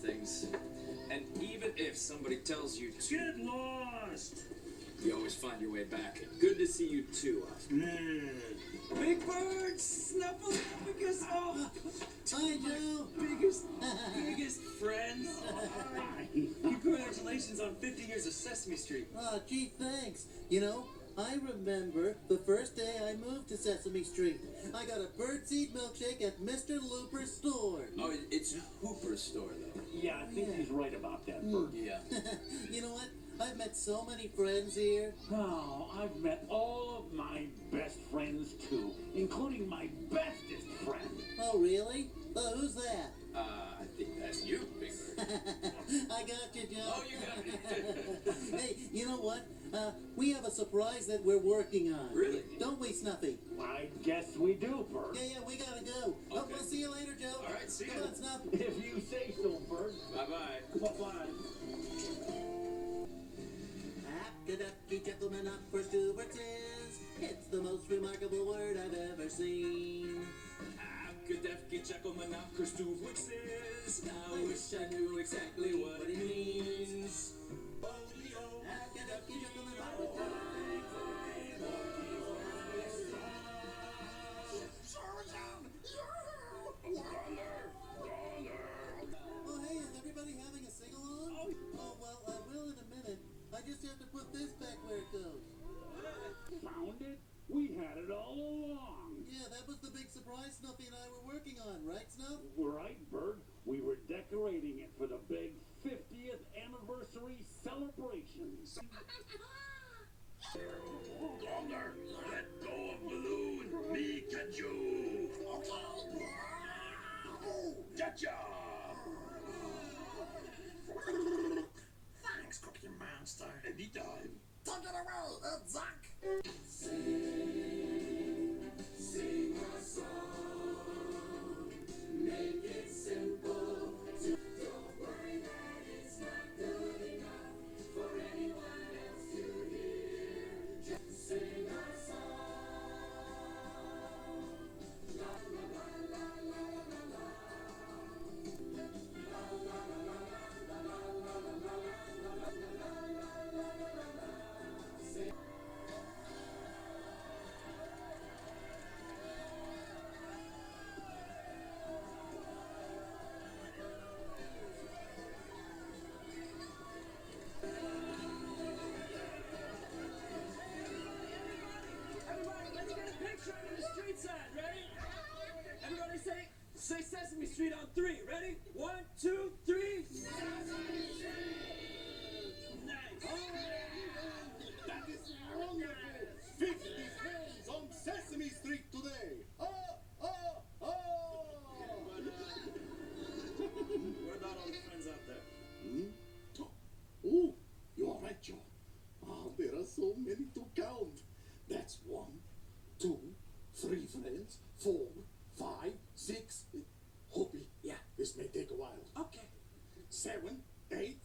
things. And even if somebody tells you to Get lost! you always find your way back. Good to see you too, Oscar. Big Bird Snuffy, because Hi, Joe. biggest friends. Congratulations on 50 years of Sesame Street. Oh, gee, thanks. You know, I remember the first day I moved to Sesame Street. I got a birdseed milkshake at Mr. Looper's store. Oh, it's Hooper's store, though. Yeah, I think he's right about that, Bert. Yeah. You know what? I've met so many friends here. Oh, I've met all of my best friends, too, including my bestest friend. Oh, really? Oh, who's that? I think that's you, Big Bird. I got you, Joe. Oh, you got me. Hey, you know what? We have a surprise that we're working on. Really? Don't we, Snuffy? I guess we do, Bert. Yeah, we gotta go. Oh, Okay. we'll see you later, Joe. All right, see Come ya. on, Snuff. If you say so, Bert. Bye-bye. Bye-bye. Apkaducky, gentlemen, up for Stubert's. It's the most remarkable word I've ever seen. Abkadefki Jekyllmanapker Stuvwixes. I wish I knew exactly what it means. Apkaducky, gentlemen, up for Stubert's. Oh, hey, is everybody having a sing-along? Oh, well, I will in a minute. I just have to put this back where it goes. Found it? We had it all along. Yeah, that was the big surprise Snuffy and I were working on, right, Snuff? Right, Bert. We were decorating it for the big 50th anniversary celebrations. Longer, let go of balloon. Me catch you. Gotcha. Thanks, Cookie Monster. Anytime. Take it away, Zach. Sing a song, make it simple. Don't worry that it's not good enough for anyone else to hear. Just sing a song. La la la la la la la. La la la la la la la la la la la la la la. Sing. Everybody, let's get a picture in the street sign. Ready? Everybody say Sesame Street on 3. Ready? 1, 2, 3. Sesame Street. Nice. That is wonderful! 50 friends on Sesame Street today! Oh, oh, oh! What about all the friends out there? Oh, you are right, Joe. Oh, there are so many to count. That's 1, 2, 3 friends, 4, 5, 6. Hoppy. Yeah. This may take a while. Okay. 7, 8,